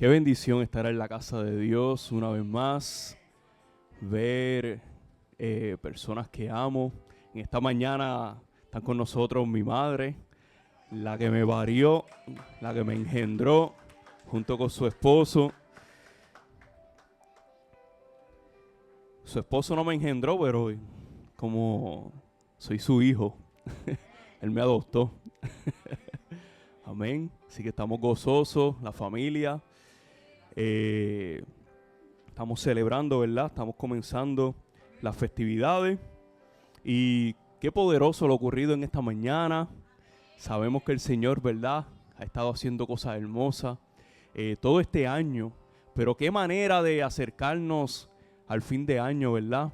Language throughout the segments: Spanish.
Qué bendición estar en la casa de Dios una vez más, ver personas que amo. En esta mañana están con nosotros mi madre, la que me parió, la que me engendró, junto con su esposo. Su esposo no me engendró, pero como soy su hijo, él me adoptó. Amén. Así que estamos gozosos, la familia. Estamos celebrando, ¿verdad? Estamos comenzando las festividades. Y qué poderoso lo ocurrido en esta mañana. Sabemos que el Señor, ¿verdad?, ha estado haciendo cosas hermosas todo este año. Pero qué manera de acercarnos al fin de año, ¿verdad?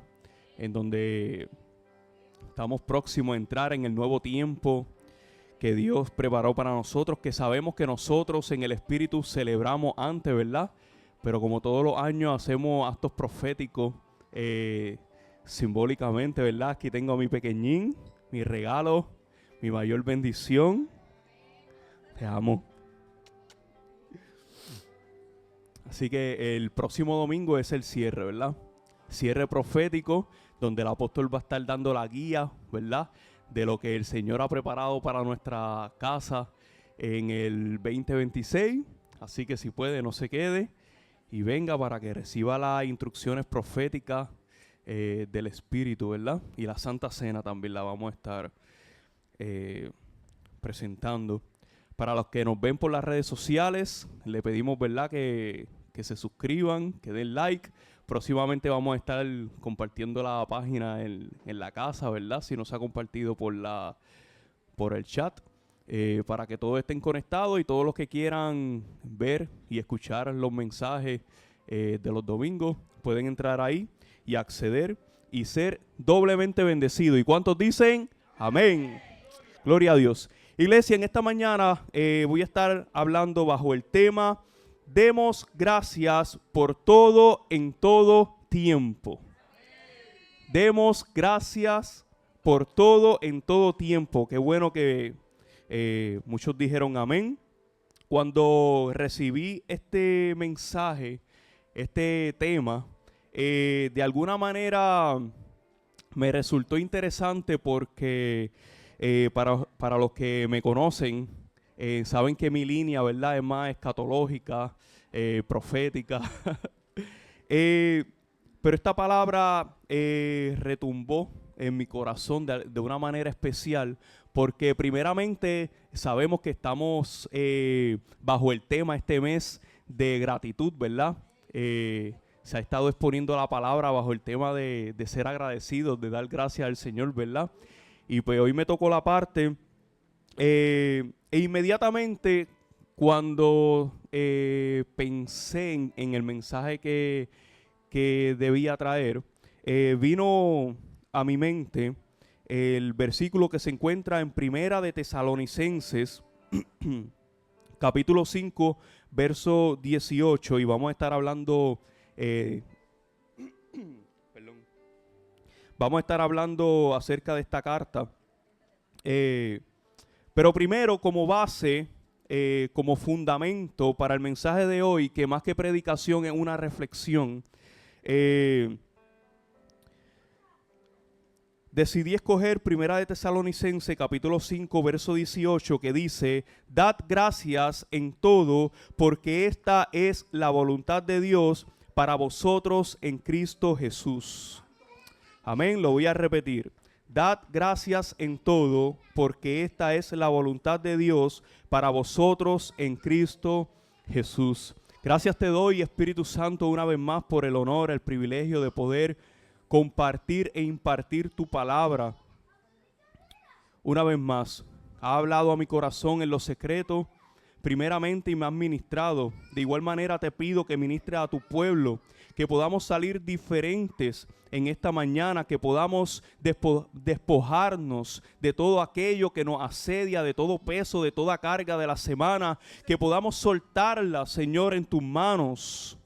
En donde estamos próximos a entrar en el nuevo tiempo que Dios preparó para nosotros, que sabemos que nosotros en el Espíritu celebramos antes, ¿verdad? Pero como todos los años hacemos actos proféticos simbólicamente, ¿verdad? Aquí tengo a mi pequeñín, mi regalo, mi mayor bendición. Te amo. Así que el próximo domingo es el cierre, ¿verdad? Cierre profético, donde el apóstol va a estar dando la guía, ¿verdad?, de lo que el Señor ha preparado para nuestra casa en el 2026. Así que si puede, no se quede y venga para que reciba las instrucciones proféticas del Espíritu, ¿verdad? Y la Santa Cena también la vamos a estar presentando. Para los que nos ven por las redes sociales, le pedimos, ¿verdad?, que se suscriban, que den like. Próximamente vamos a estar compartiendo la página en la casa, ¿verdad? Si no se ha compartido por el chat, para que todos estén conectados y todos los que quieran ver y escuchar los mensajes de los domingos pueden entrar ahí y acceder y ser doblemente bendecidos. ¿Y cuántos dicen? Amén. Gloria a Dios. Iglesia, en esta mañana voy a estar hablando bajo el tema: demos gracias por todo en todo tiempo. Demos gracias por todo en todo tiempo. Qué bueno que muchos dijeron amén. Cuando recibí este mensaje, este tema, de alguna manera me resultó interesante porque para los que me conocen, saben que mi línea, ¿verdad?, es más escatológica, profética. Pero esta palabra retumbó en mi corazón de una manera especial, porque primeramente sabemos que estamos bajo el tema este mes de gratitud, ¿verdad? Se ha estado exponiendo la palabra bajo el tema de ser agradecidos, de dar gracias al Señor, ¿verdad? Y pues hoy me tocó la parte, e inmediatamente cuando pensé en el mensaje que debía traer, vino a mi mente el versículo que se encuentra en Primera de Tesalonicenses, capítulo 5, verso 18, y vamos a estar hablando, vamos a estar hablando acerca de esta carta. Pero primero, como base, como fundamento para el mensaje de hoy, que más que predicación es una reflexión, decidí escoger Primera de Tesalonicenses, capítulo 5, verso 18, que dice: dad gracias en todo, porque esta es la voluntad de Dios para vosotros en Cristo Jesús. Amén, lo voy a repetir. Dad gracias en todo, porque esta es la voluntad de Dios para vosotros en Cristo Jesús. Gracias te doy, Espíritu Santo, una vez más por el honor, el privilegio de poder compartir e impartir tu palabra. Una vez más, ha hablado a mi corazón en lo secreto, primeramente, y me has ministrado. De igual manera te pido que ministres a tu pueblo, que podamos salir diferentes en esta mañana, que podamos despojarnos de todo aquello que nos asedia, de todo peso, de toda carga de la semana, que podamos soltarla, Señor, en tus manos,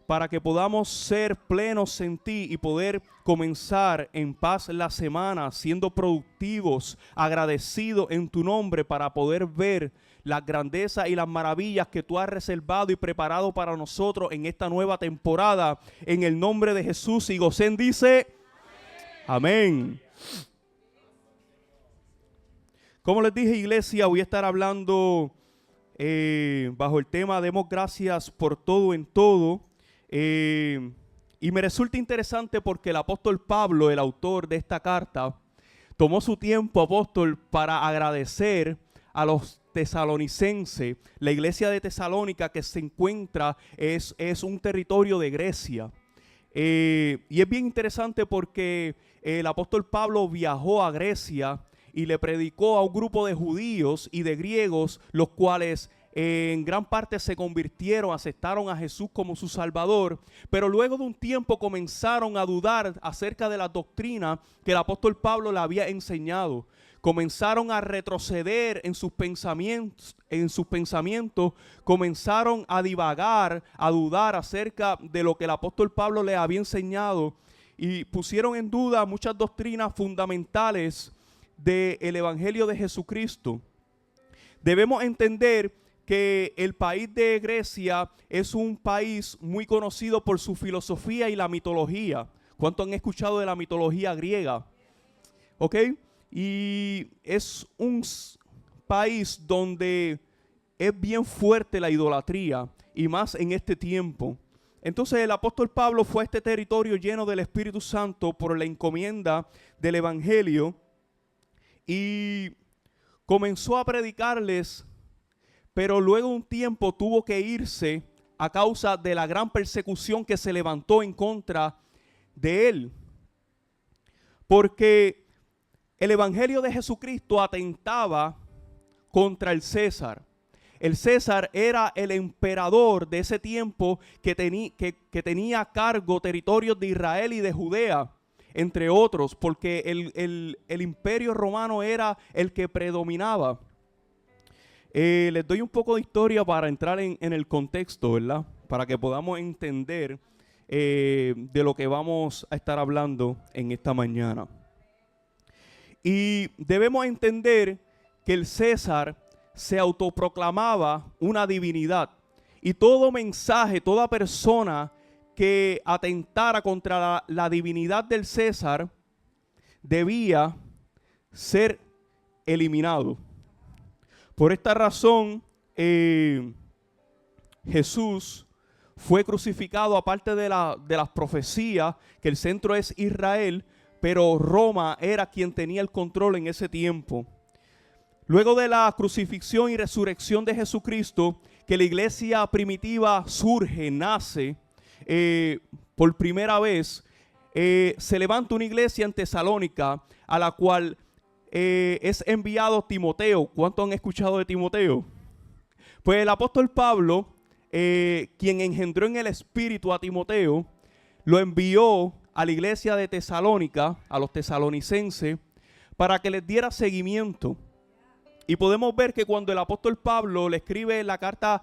para que podamos ser plenos en ti y poder comenzar en paz la semana, siendo productivos, agradecidos en tu nombre, para poder ver las grandezas y las maravillas que tú has reservado y preparado para nosotros en esta nueva temporada. En el nombre de Jesús. Y Gosén dice, amén. Como les dije, iglesia, voy a estar hablando bajo el tema demos gracias por todo en todo. Y me resulta interesante porque el apóstol Pablo, el autor de esta carta, tomó su tiempo, apóstol, para agradecer a los tesalonicenses. La iglesia de Tesalónica que se encuentra es un territorio de Grecia. Y es bien interesante porque el apóstol Pablo viajó a Grecia y le predicó a un grupo de judíos y de griegos, los cuales en gran parte se convirtieron, aceptaron a Jesús como su Salvador, pero luego de un tiempo comenzaron a dudar acerca de la doctrina que el apóstol Pablo le había enseñado. Comenzaron a retroceder en sus pensamientos, comenzaron a divagar, a dudar acerca de lo que el apóstol Pablo les había enseñado y pusieron en duda muchas doctrinas fundamentales del Evangelio de Jesucristo. Debemos entender que el país de Grecia es un país muy conocido por su filosofía y la mitología. ¿Cuántos han escuchado de la mitología griega? ¿Ok? Y es un país donde es bien fuerte la idolatría, y más en este tiempo. Entonces el apóstol Pablo fue a este territorio lleno del Espíritu Santo por la encomienda del Evangelio y comenzó a predicarles, pero luego de un tiempo tuvo que irse a causa de la gran persecución que se levantó en contra de él. Porque el Evangelio de Jesucristo atentaba contra el César. El César era el emperador de ese tiempo que tenía a cargo territorios de Israel y de Judea, entre otros, porque el imperio romano era el que predominaba. Les doy un poco de historia para entrar en el contexto, ¿verdad? Para que podamos entender de lo que vamos a estar hablando en esta mañana. Y debemos entender que el César se autoproclamaba una divinidad. Y todo mensaje, toda persona que atentara contra la divinidad del César debía ser eliminado. Por esta razón, Jesús fue crucificado, aparte de las profecías, que el centro es Israel, pero Roma era quien tenía el control en ese tiempo. Luego de la crucifixión y resurrección de Jesucristo, que la iglesia primitiva surge, nace por primera vez, se levanta una iglesia en Tesalónica a la cual es enviado Timoteo. ¿Cuántos han escuchado de Timoteo? Pues el apóstol Pablo, quien engendró en el Espíritu a Timoteo, lo envió a la iglesia de Tesalónica, a los tesalonicenses, para que les diera seguimiento. Y podemos ver que cuando el apóstol Pablo le escribe la carta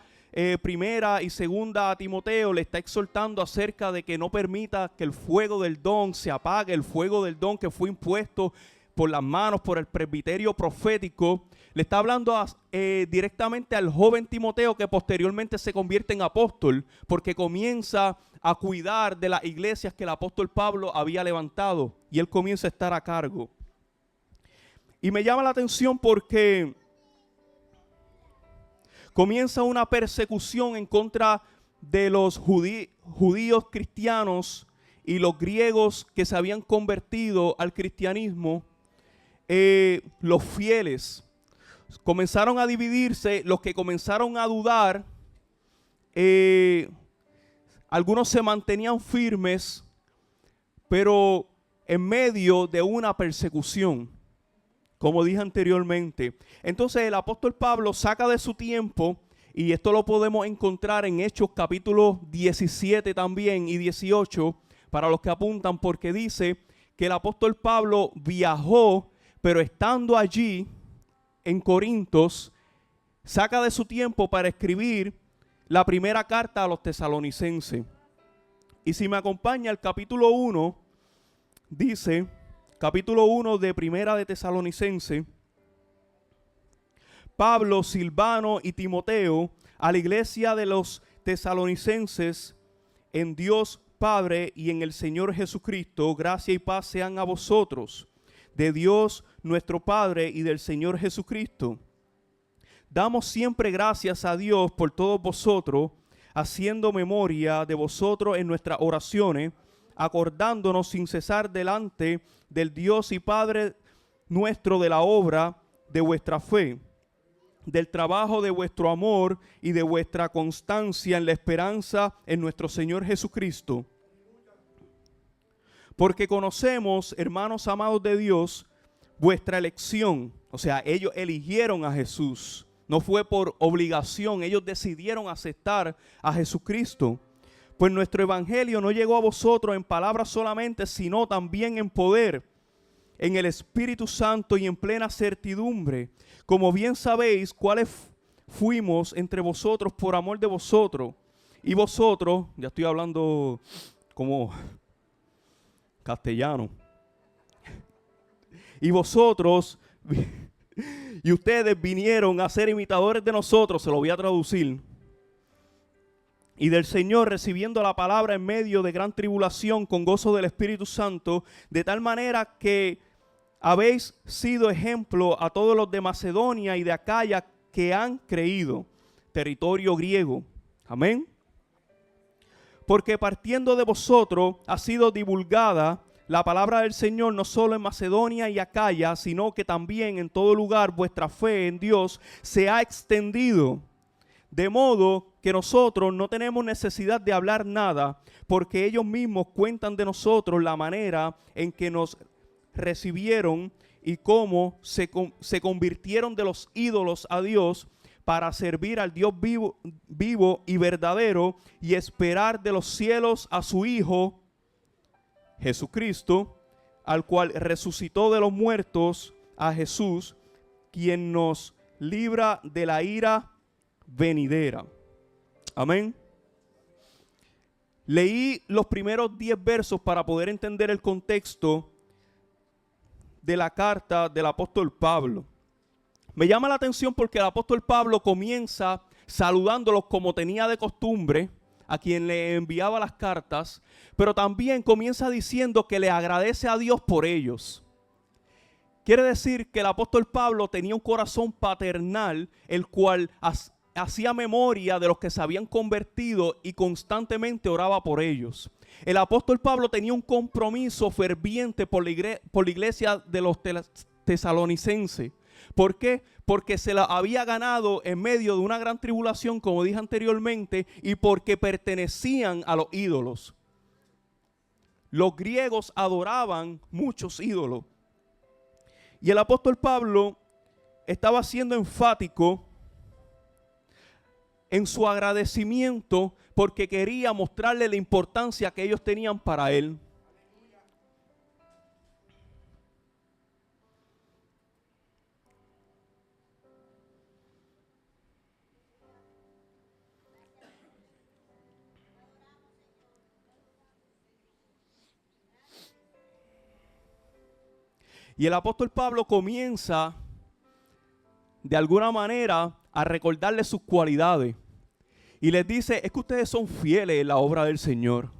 primera y segunda a Timoteo, le está exhortando acerca de que no permita que el fuego del don se apague, el fuego del don que fue impuesto por las manos, por el presbiterio profético. Le está hablando directamente al joven Timoteo, que posteriormente se convierte en apóstol, porque comienza a cuidar de las iglesias que el apóstol Pablo había levantado, y él comienza a estar a cargo. Y me llama la atención porque comienza una persecución en contra de los judíos cristianos y los griegos que se habían convertido al cristianismo. Los fieles comenzaron a dividirse, los que comenzaron a dudar, algunos se mantenían firmes, pero en medio de una persecución, como dije anteriormente. Entonces el apóstol Pablo saca de su tiempo, y esto lo podemos encontrar en Hechos capítulo 17 también y 18, para los que apuntan, porque dice que el apóstol Pablo viajó, pero estando allí en Corintos, saca de su tiempo para escribir la primera carta a los tesalonicenses. Y si me acompaña el capítulo 1, dice, capítulo 1 de Primera de Tesalonicense, Pablo, Silvano y Timoteo, a la iglesia de los tesalonicenses, en Dios Padre y en el Señor Jesucristo, gracia y paz sean a vosotros, de Dios nuestro Padre y del Señor Jesucristo. Damos siempre gracias a Dios por todos vosotros, haciendo memoria de vosotros en nuestras oraciones, acordándonos sin cesar delante del Dios y Padre nuestro de la obra de vuestra fe, del trabajo de vuestro amor y de vuestra constancia en la esperanza en nuestro Señor Jesucristo. Porque conocemos, hermanos amados de Dios, vuestra elección. O sea, ellos eligieron a Jesús. No fue por obligación, ellos decidieron aceptar a Jesucristo. Pues nuestro evangelio no llegó a vosotros en palabras solamente, sino también en poder, en el Espíritu Santo y en plena certidumbre. Como bien sabéis, cuáles fuimos entre vosotros por amor de vosotros. Y vosotros, ya estoy hablando como castellano. Y vosotros, y ustedes vinieron a ser imitadores de nosotros, se lo voy a traducir. Y del Señor, recibiendo la palabra en medio de gran tribulación con gozo del Espíritu Santo, de tal manera que habéis sido ejemplo a todos los de Macedonia y de Acaya que han creído, territorio griego. Amén. Porque partiendo de vosotros ha sido divulgada la palabra del Señor no solo en Macedonia y Acaya, sino que también en todo lugar vuestra fe en Dios se ha extendido. De modo que nosotros no tenemos necesidad de hablar nada, porque ellos mismos cuentan de nosotros la manera en que nos recibieron y cómo se convirtieron de los ídolos a Dios para servir al Dios vivo y verdadero y esperar de los cielos a su Hijo Jesucristo, al cual resucitó de los muertos, a Jesús, quien nos libra de la ira venidera. Amén. Leí los primeros 10 versos para poder entender el contexto de la carta del apóstol Pablo. Me llama la atención porque el apóstol Pablo comienza saludándolos como tenía de costumbre a quien le enviaba las cartas, pero también comienza diciendo que le agradece a Dios por ellos. Quiere decir que el apóstol Pablo tenía un corazón paternal, el cual hacía memoria de los que se habían convertido y constantemente oraba por ellos. El apóstol Pablo tenía un compromiso ferviente por la iglesia de los tesalonicenses. ¿Por qué? Porque se la había ganado en medio de una gran tribulación, como dije anteriormente, y porque pertenecían a los ídolos. Los griegos adoraban muchos ídolos. Y el apóstol Pablo estaba siendo enfático en su agradecimiento porque quería mostrarle la importancia que ellos tenían para él. Y el apóstol Pablo comienza de alguna manera a recordarles sus cualidades. Y les dice, es que ustedes son fieles en la obra del Señor.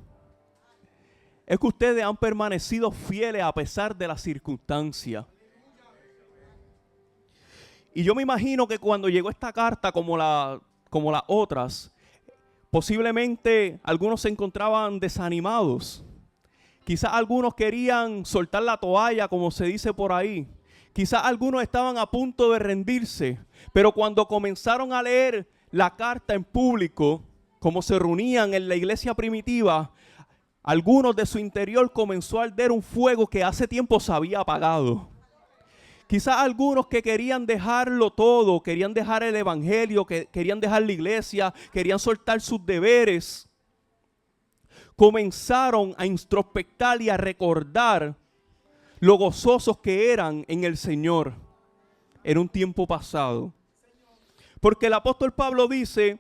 Es que ustedes han permanecido fieles a pesar de las circunstancias. Y yo me imagino que cuando llegó esta carta, como las otras, posiblemente algunos se encontraban desanimados. Quizás algunos querían soltar la toalla, como se dice por ahí. Quizás algunos estaban a punto de rendirse. Pero cuando comenzaron a leer la carta en público, como se reunían en la iglesia primitiva, algunos de su interior comenzó a arder un fuego que hace tiempo se había apagado. Quizás algunos que querían dejarlo todo, querían dejar el evangelio, que querían dejar la iglesia, querían soltar sus deberes, comenzaron a introspectar y a recordar lo gozosos que eran en el Señor en un tiempo pasado. Porque el apóstol Pablo dice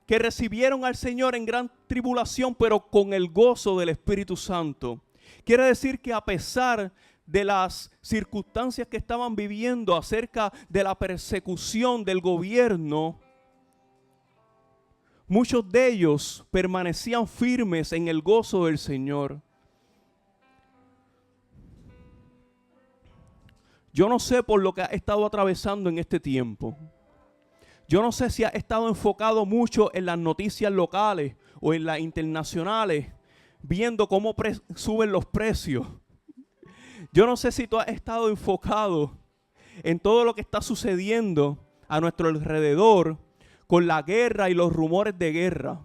que recibieron al Señor en gran tribulación, pero con el gozo del Espíritu Santo. Quiere decir que a pesar de las circunstancias que estaban viviendo acerca de la persecución del gobierno, muchos de ellos permanecían firmes en el gozo del Señor. Yo no sé por lo que ha estado atravesando en este tiempo. Yo no sé si ha estado enfocado mucho en las noticias locales o en las internacionales, viendo cómo suben los precios. Yo no sé si tú has estado enfocado en todo lo que está sucediendo a nuestro alrededor con la guerra y los rumores de guerra.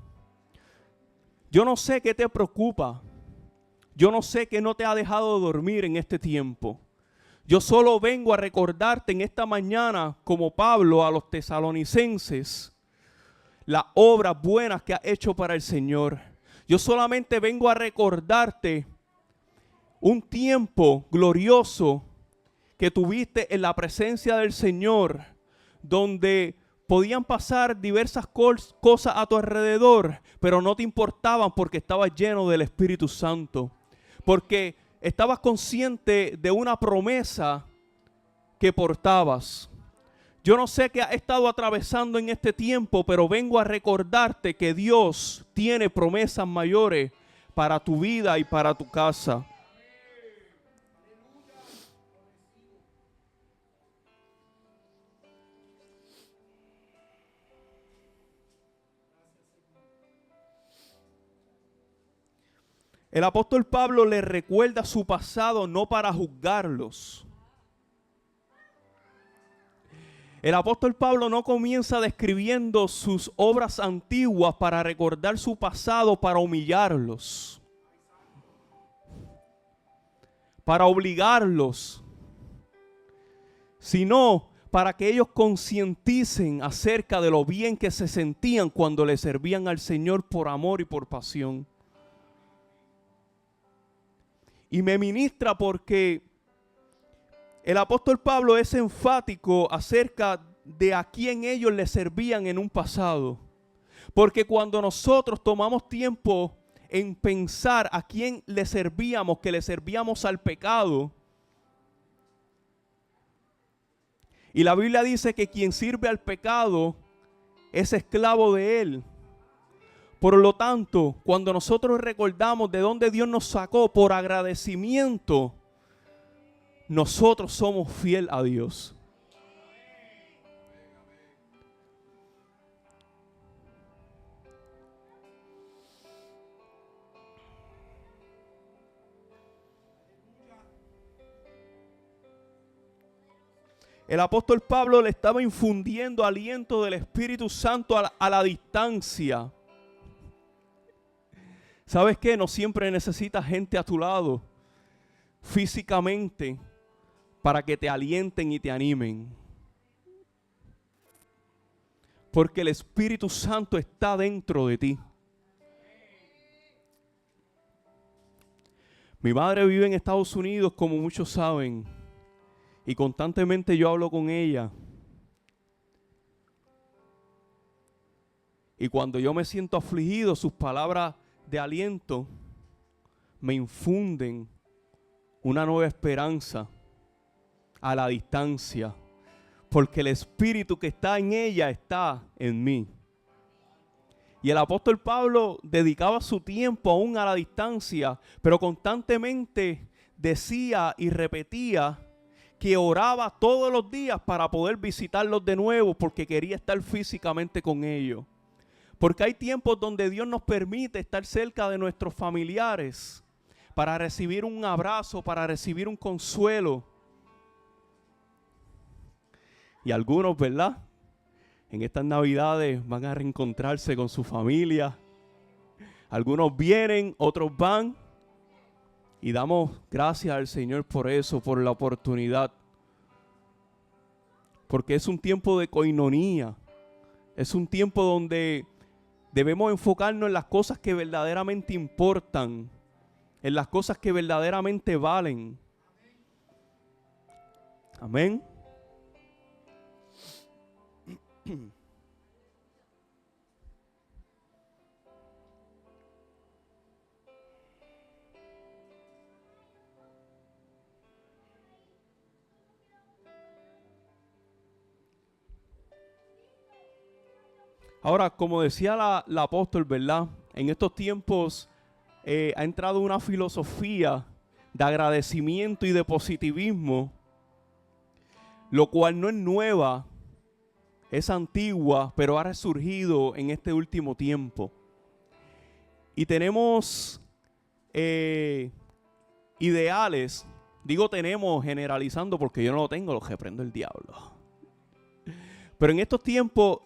Yo no sé qué te preocupa. Yo no sé qué no te ha dejado dormir en este tiempo. Yo solo vengo a recordarte en esta mañana, como Pablo a los tesalonicenses, las obras buenas que ha hecho para el Señor. Yo solamente vengo a recordarte un tiempo glorioso que tuviste en la presencia del Señor, donde podían pasar diversas cosas a tu alrededor, pero no te importaban porque estabas lleno del Espíritu Santo. Porque estabas consciente de una promesa que portabas. Yo no sé qué has estado atravesando en este tiempo, pero vengo a recordarte que Dios tiene promesas mayores para tu vida y para tu casa. El apóstol Pablo les recuerda su pasado no para juzgarlos. El apóstol Pablo no comienza describiendo sus obras antiguas para recordar su pasado, para humillarlos, para obligarlos, sino para que ellos concienticen acerca de lo bien que se sentían cuando le servían al Señor por amor y por pasión. Y me ministra porque el apóstol Pablo es enfático acerca de a quién ellos le servían en un pasado. Porque cuando nosotros tomamos tiempo en pensar a quién le servíamos, que le servíamos al pecado. Y la Biblia dice que quien sirve al pecado es esclavo de él. Por lo tanto, cuando nosotros recordamos de dónde Dios nos sacó por agradecimiento, nosotros somos fiel a Dios. El apóstol Pablo le estaba infundiendo aliento del Espíritu Santo a la distancia. ¿Sabes qué? No siempre necesitas gente a tu lado físicamente para que te alienten y te animen. Porque el Espíritu Santo está dentro de ti. Mi madre vive en Estados Unidos, como muchos saben, y constantemente yo hablo con ella. Y cuando yo me siento afligido, sus palabras de aliento me infunden una nueva esperanza a la distancia, porque el Espíritu que está en ella está en mí. Y el apóstol Pablo dedicaba su tiempo aún a la distancia, pero constantemente decía y repetía que oraba todos los días para poder visitarlos de nuevo, porque quería estar físicamente con ellos. Porque hay tiempos donde Dios nos permite estar cerca de nuestros familiares para recibir un abrazo, para recibir un consuelo. Y algunos, ¿verdad? En estas Navidades van a reencontrarse con su familia. Algunos vienen, otros van. Y damos gracias al Señor por eso, por la oportunidad. Porque es un tiempo de coinonía. Es un tiempo donde debemos enfocarnos en las cosas que verdaderamente importan, en las cosas que verdaderamente valen. Amén. Ahora, como decía la apóstol, ¿verdad? En estos tiempos ha entrado una filosofía de agradecimiento y de positivismo, lo cual no es nueva, es antigua, pero ha resurgido en este último tiempo. Y tenemos ideales, digo tenemos generalizando porque yo no lo tengo, lo reprendo el diablo. Pero en estos tiempos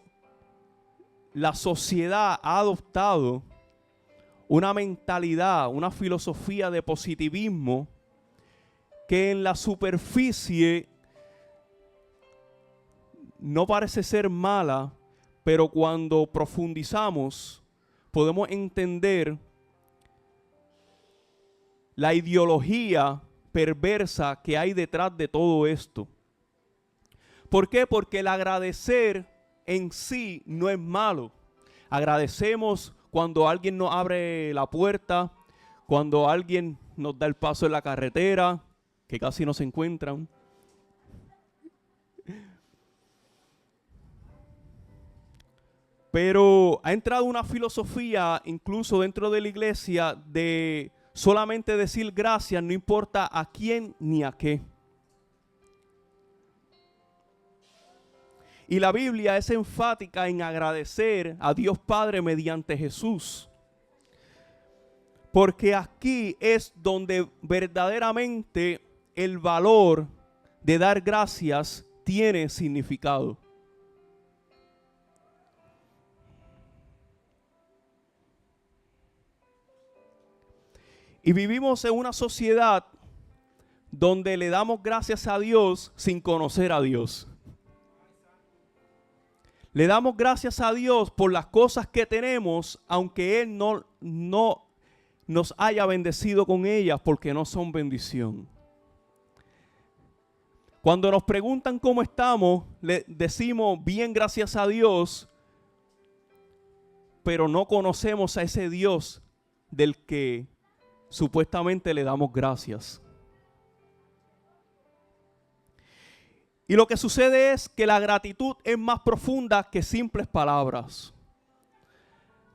la sociedad ha adoptado una mentalidad, una filosofía de positivismo que en la superficie no parece ser mala, pero cuando profundizamos podemos entender la ideología perversa que hay detrás de todo esto. ¿Por qué? Porque el agradecer en sí no es malo. Agradecemos cuando alguien nos abre la puerta, cuando alguien nos da el paso en la carretera, que casi no se encuentran. Pero ha entrado una filosofía, incluso dentro de la iglesia, de solamente decir gracias, no importa a quién ni a qué. Y la Biblia es enfática en agradecer a Dios Padre mediante Jesús. Porque aquí es donde verdaderamente el valor de dar gracias tiene significado. Y vivimos en una sociedad donde le damos gracias a Dios sin conocer a Dios. Le damos gracias a Dios por las cosas que tenemos, aunque Él no nos haya bendecido con ellas, porque no son bendición. Cuando nos preguntan cómo estamos, le decimos bien gracias a Dios, pero no conocemos a ese Dios del que supuestamente le damos gracias. Y lo que sucede es que la gratitud es más profunda que simples palabras.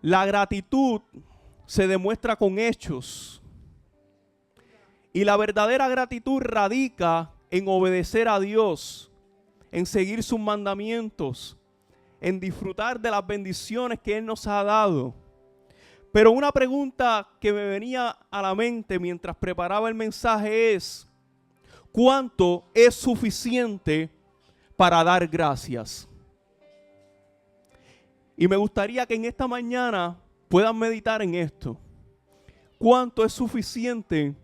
La gratitud se demuestra con hechos. Y la verdadera gratitud radica en obedecer a Dios, en seguir sus mandamientos, en disfrutar de las bendiciones que Él nos ha dado. Pero una pregunta que me venía a la mente mientras preparaba el mensaje es: ¿cuánto es suficiente para dar gracias? Y me gustaría que en esta mañana puedan meditar en esto. ¿Cuánto es suficiente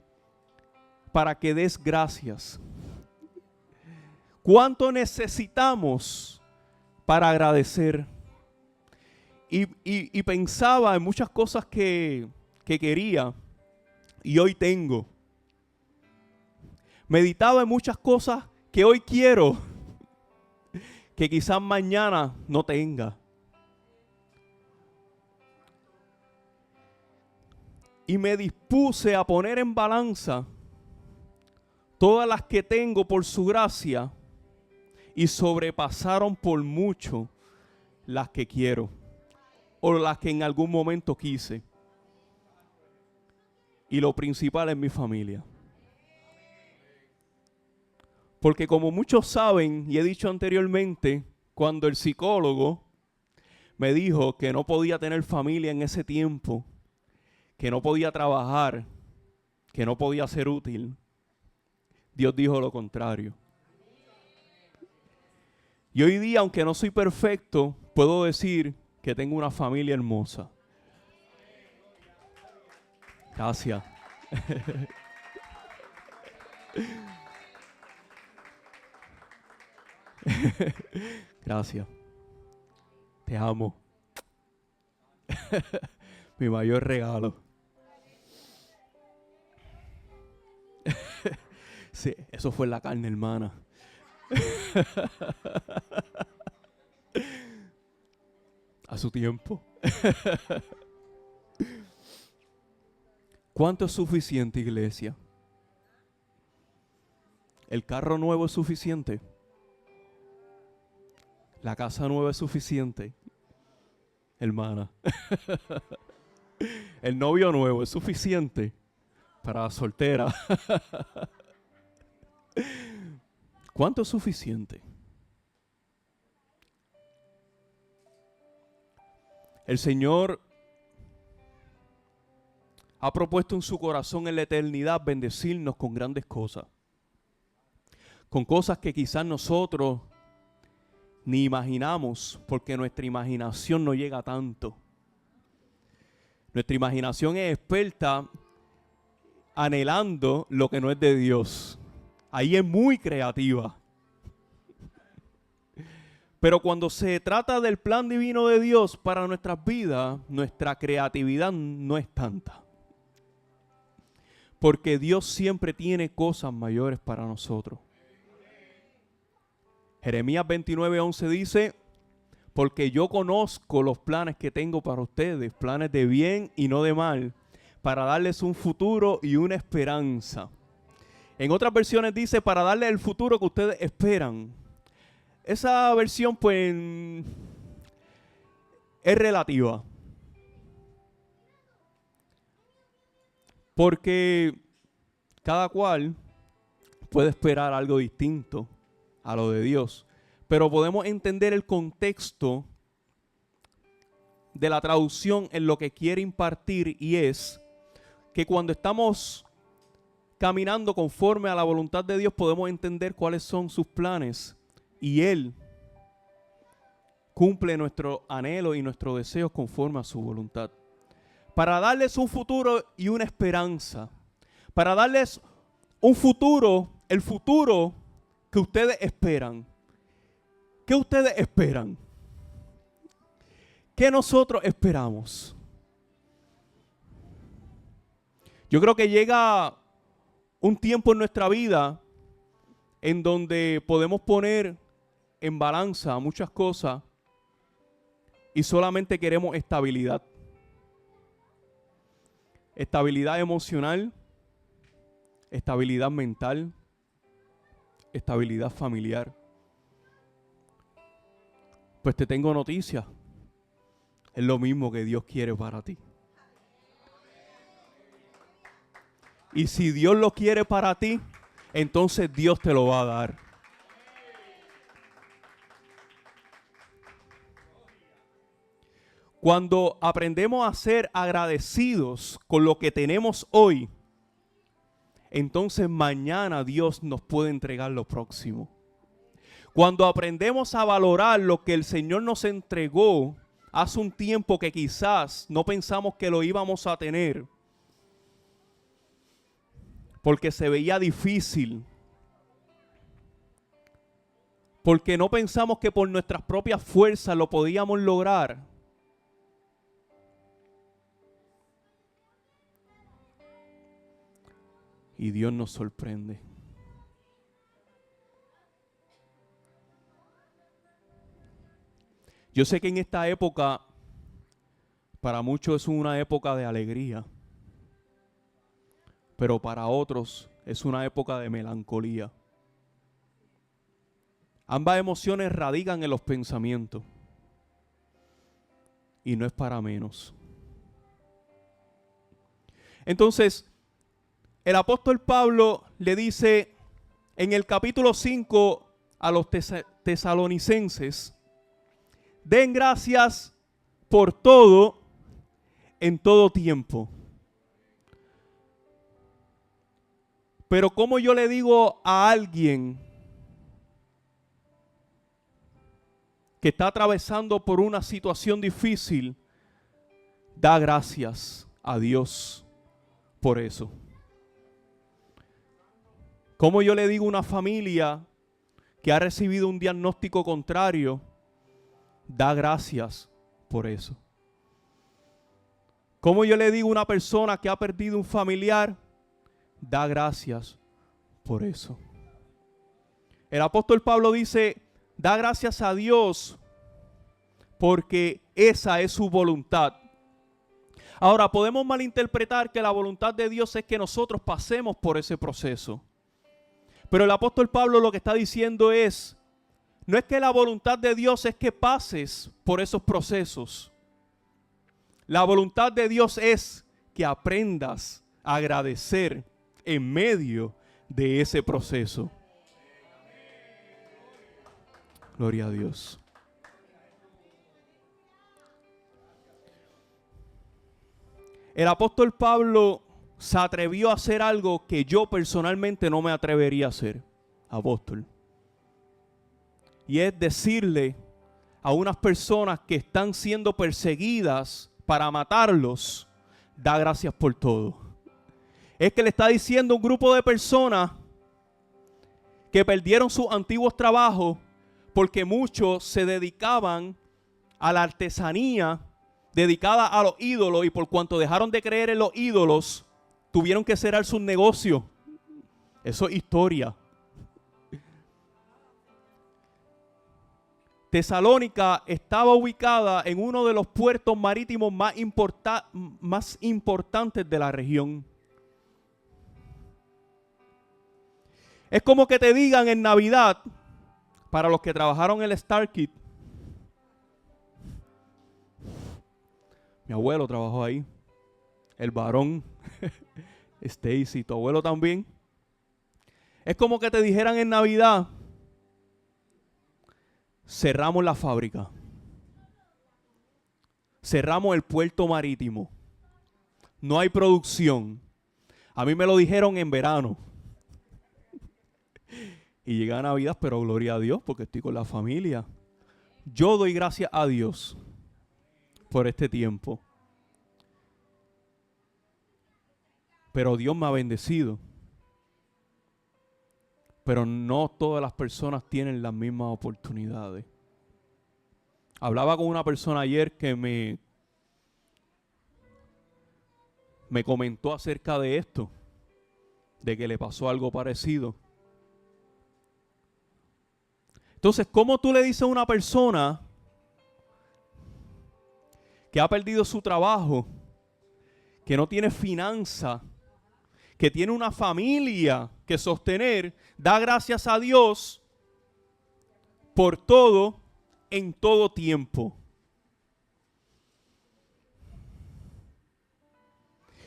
para que des gracias? ¿Cuánto necesitamos para agradecer? Y pensaba en muchas cosas que quería y hoy tengo. Meditaba en muchas cosas que hoy quiero, que quizás mañana no tenga. Y me dispuse a poner en balanza todas las que tengo por su gracia y sobrepasaron por mucho las que quiero o las que en algún momento quise. Y lo principal es mi familia. Porque como muchos saben, y he dicho anteriormente, cuando el psicólogo me dijo que no podía tener familia en ese tiempo, que no podía trabajar, que no podía ser útil, Dios dijo lo contrario. Y hoy día, aunque no soy perfecto, puedo decir que tengo una familia hermosa. Gracias. Gracias. Te amo. Mi mayor regalo. Sí, eso fue en la carne, hermana. A su tiempo. ¿Cuánto es suficiente, iglesia? ¿El carro nuevo es suficiente? ¿La casa nueva es suficiente? hermana. El novio nuevo es suficiente para la soltera. ¿Cuánto es suficiente? El Señor ha propuesto en su corazón en la eternidad bendecirnos con grandes cosas. Con cosas que quizás nosotros ni imaginamos, porque nuestra imaginación no llega tanto. Nuestra imaginación es experta anhelando lo que no es de Dios. Ahí es muy creativa. Pero cuando se trata del plan divino de Dios para nuestras vidas, nuestra creatividad no es tanta. Porque Dios siempre tiene cosas mayores para nosotros. Jeremías 29:11 dice: porque yo conozco los planes que tengo para ustedes, planes de bien y no de mal, para darles un futuro y una esperanza. En otras versiones dice: para darles el futuro que ustedes esperan. Esa versión pues es relativa. Porque cada cual puede esperar algo distinto a lo de Dios. Pero podemos entender el contexto de la traducción en lo que quiere impartir, y es que cuando estamos caminando conforme a la voluntad de Dios podemos entender cuáles son sus planes, y Él cumple nuestros anhelos y nuestros deseos conforme a su voluntad. Para darles un futuro y una esperanza. Para darles un futuro, el futuro que ustedes esperan. ¿Qué ustedes esperan? ¿Qué nosotros esperamos? Yo creo que llega un tiempo en nuestra vida en donde podemos poner en balanza muchas cosas y solamente queremos estabilidad. Estabilidad emocional, estabilidad mental, estabilidad familiar. Pues te tengo noticias. Es lo mismo que Dios quiere para ti. Y si Dios lo quiere para ti, entonces Dios te lo va a dar. Cuando aprendemos a ser agradecidos con lo que tenemos hoy, entonces mañana Dios nos puede entregar lo próximo. Cuando aprendemos a valorar lo que el Señor nos entregó hace un tiempo que quizás no pensamos que lo íbamos a tener, porque se veía difícil, porque no pensamos que por nuestras propias fuerzas lo podíamos lograr. Y Dios nos sorprende. Yo sé que en esta época, para muchos es una época de alegría, pero para otros es una época de melancolía. Ambas emociones radican en los pensamientos y no es para menos. Entonces, el apóstol Pablo le dice en el capítulo 5 a los tesalonicenses: den gracias por todo, en todo tiempo. Pero ¿cómo yo le digo a alguien que está atravesando por una situación difícil, da gracias a Dios por eso? ¿Cómo yo le digo a una familia que ha recibido un diagnóstico contrario, da gracias por eso? ¿Cómo yo le digo a una persona que ha perdido un familiar, da gracias por eso? El apóstol Pablo dice: da gracias a Dios porque esa es su voluntad. Ahora, podemos malinterpretar que la voluntad de Dios es que nosotros pasemos por ese proceso. Pero el apóstol Pablo lo que está diciendo es: no es que la voluntad de Dios es que pases por esos procesos. La voluntad de Dios es que aprendas a agradecer en medio de ese proceso. Gloria a Dios. El apóstol Pablo se atrevió a hacer algo que yo personalmente no me atrevería a hacer, apóstol. Y es decirle a unas personas que están siendo perseguidas para matarlos, da gracias por todo. Es que le está diciendo a un grupo de personas que perdieron sus antiguos trabajos porque muchos se dedicaban a la artesanía dedicada a los ídolos, y por cuanto dejaron de creer en los ídolos, tuvieron que cerrar sus negocios. Eso es historia. Tesalónica estaba ubicada en uno de los puertos marítimos más importantes de la región. Es como que te digan en Navidad, para los que trabajaron en el Starkit, mi abuelo trabajó ahí, el varón, Stacy, tu abuelo también. Es como que te dijeran en Navidad, cerramos la fábrica, cerramos el puerto marítimo, no hay producción. A mí me lo dijeron en verano. Y llega Navidad, pero gloria a Dios porque estoy con la familia. Yo doy gracias a Dios por este tiempo. Pero Dios me ha bendecido. Pero no todas las personas tienen las mismas oportunidades. Hablaba con una persona ayer que me comentó acerca de esto, de que le pasó algo parecido. Entonces, ¿cómo tú le dices a una persona que ha perdido su trabajo, que no tiene finanza, que tiene una familia que sostener, da gracias a Dios por todo, en todo tiempo?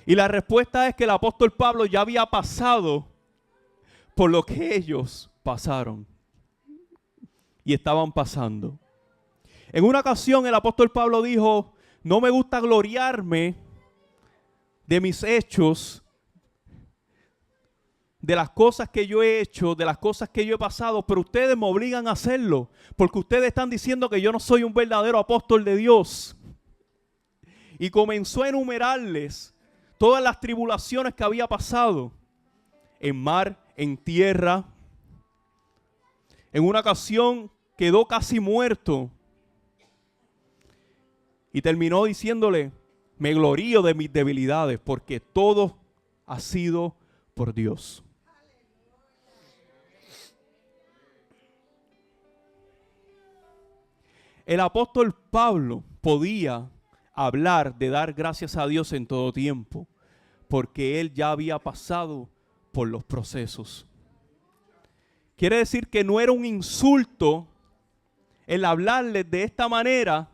Y la respuesta es que el apóstol Pablo ya había pasado por lo que ellos pasaron y estaban pasando. En una ocasión el apóstol Pablo dijo: no me gusta gloriarme de mis hechos, de las cosas que yo he hecho, de las cosas que yo he pasado, pero ustedes me obligan a hacerlo, porque ustedes están diciendo que yo no soy un verdadero apóstol de Dios. Y comenzó a enumerarles todas las tribulaciones que había pasado, en mar, en tierra. En una ocasión quedó casi muerto. Y terminó diciéndole: me glorío de mis debilidades, porque todo ha sido por Dios. El apóstol Pablo podía hablar de dar gracias a Dios en todo tiempo, porque él ya había pasado por los procesos. Quiere decir que no era un insulto el hablarles de esta manera,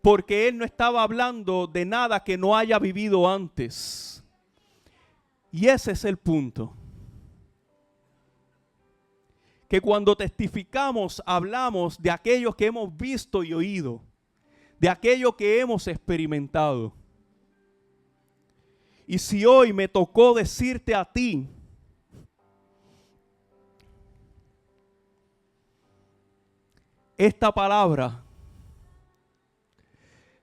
porque él no estaba hablando de nada que no haya vivido antes. Y ese es el punto. Que cuando testificamos, hablamos de aquello que hemos visto y oído, de aquello que hemos experimentado. Y si hoy me tocó decirte a ti, esta palabra,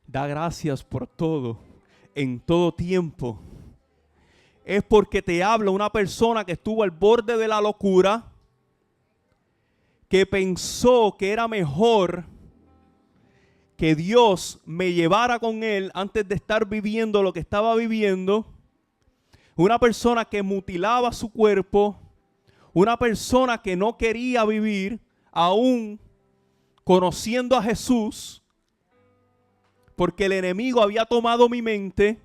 da gracias por todo, en todo tiempo, es porque te habla una persona que estuvo al borde de la locura, que pensó que era mejor que Dios me llevara con él antes de estar viviendo lo que estaba viviendo. Una persona que mutilaba su cuerpo, una persona que no quería vivir aún conociendo a Jesús, porque el enemigo había tomado mi mente.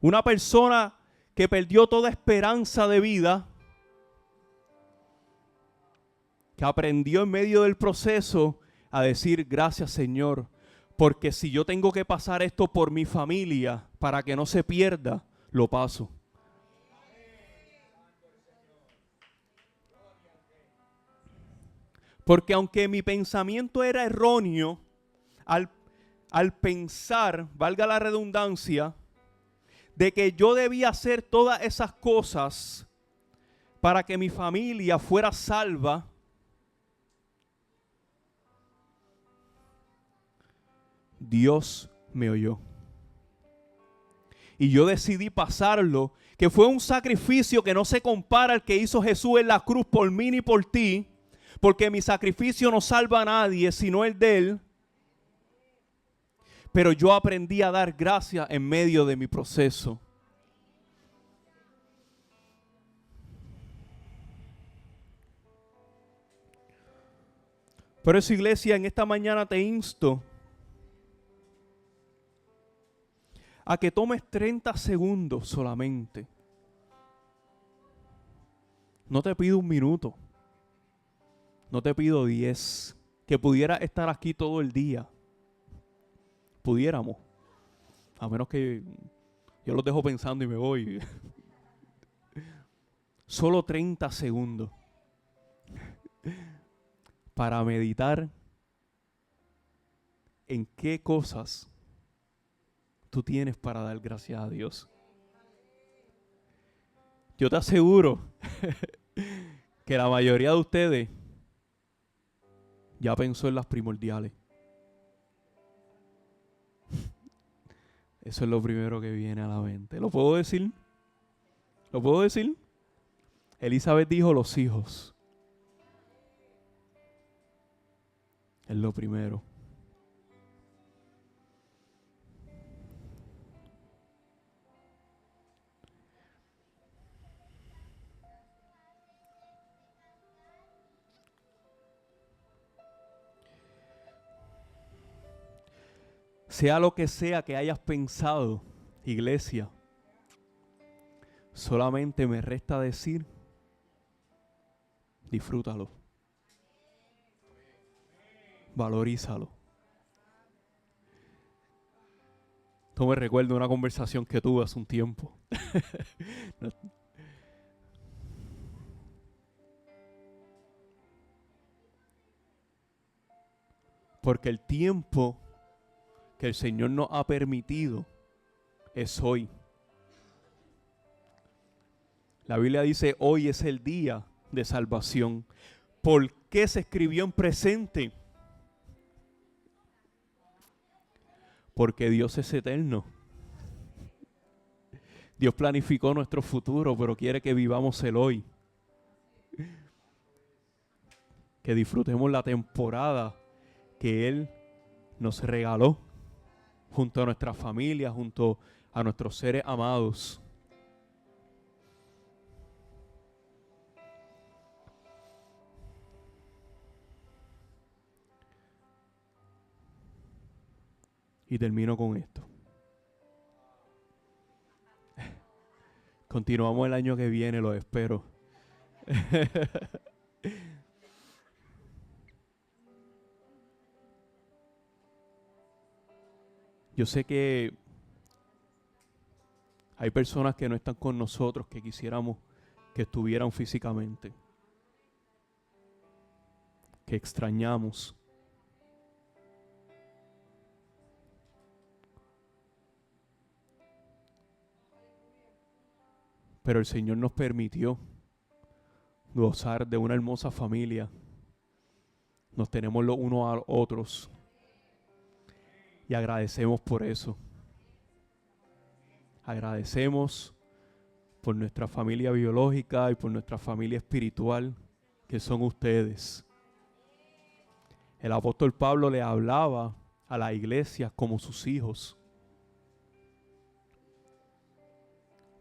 Una persona que perdió toda esperanza de vida, que aprendió en medio del proceso a decir gracias, Señor, porque si yo tengo que pasar esto por mi familia para que no se pierda, lo paso. Porque aunque mi pensamiento era erróneo, al, al pensar, valga la redundancia, de que yo debía hacer todas esas cosas para que mi familia fuera salva, Dios me oyó. Y yo decidí pasarlo, que fue un sacrificio que no se compara al que hizo Jesús en la cruz por mí ni por ti, porque mi sacrificio no salva a nadie, sino el de Él. Pero yo aprendí a dar gracias en medio de mi proceso. Por eso, iglesia, en esta mañana te insto a que tomes 30 segundos solamente. No te pido 1 minuto. No te pido 10. Que pudiera estar aquí todo el día. Pudiéramos. A menos que yo los dejo pensando y me voy. Solo 30 segundos. Para meditar en qué cosas tú tienes para dar gracias a Dios. Yo te aseguro que la mayoría de ustedes ya pensó en las primordiales. Eso es lo primero que viene a la mente. ¿Lo puedo decir? ¿Lo puedo decir? Elizabeth dijo los hijos. Es lo primero. Sea lo que sea que hayas pensado, iglesia, solamente me resta decir, disfrútalo. Valorízalo. Esto me recuerda una conversación que tuve hace un tiempo. Porque el tiempo que el Señor nos ha permitido es hoy. La Biblia dice, hoy es el día de salvación. ¿Por qué se escribió en presente? Porque Dios es eterno. Dios planificó nuestro futuro, pero quiere que vivamos el hoy. Que disfrutemos la temporada que Él nos regaló junto a nuestra familia, junto a nuestros seres amados. Y termino con esto. Continuamos el año que viene, lo espero. Yo sé que hay personas que no están con nosotros que quisiéramos que estuvieran físicamente, que extrañamos. Pero el Señor nos permitió gozar de una hermosa familia. Nos tenemos los unos a los otros. Y agradecemos por eso. Agradecemos por nuestra familia biológica y por nuestra familia espiritual, que son ustedes. El apóstol Pablo le hablaba a la iglesia como sus hijos,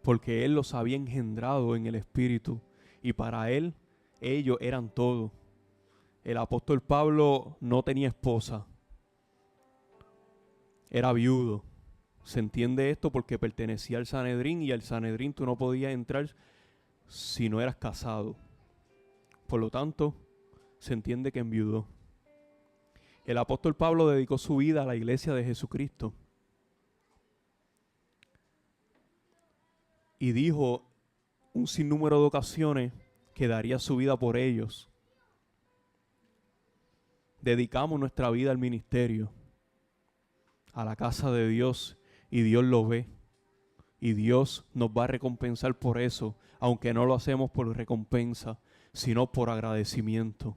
porque él los había engendrado en el espíritu y para él ellos eran todo. El apóstol Pablo no tenía esposa, era viudo. Se entiende esto porque pertenecía al Sanedrín y al Sanedrín tú no podías entrar si no eras casado. Por lo tanto, se entiende que enviudó. El apóstol Pablo dedicó su vida a la iglesia de Jesucristo. Y dijo un sinnúmero de ocasiones que daría su vida por ellos. Dedicamos nuestra vida al ministerio, a la casa de Dios, y Dios lo ve. Y Dios nos va a recompensar por eso, aunque no lo hacemos por recompensa, sino por agradecimiento.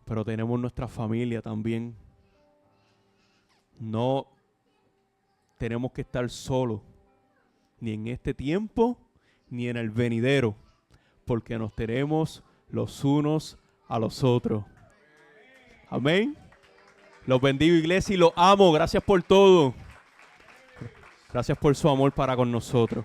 Pero tenemos nuestra familia también. No tenemos que estar solos, ni en este tiempo, ni en el venidero, porque nos tenemos los unos a los otros. Amén. Los bendigo, iglesia, y los amo. Gracias por todo. Gracias por su amor para con nosotros.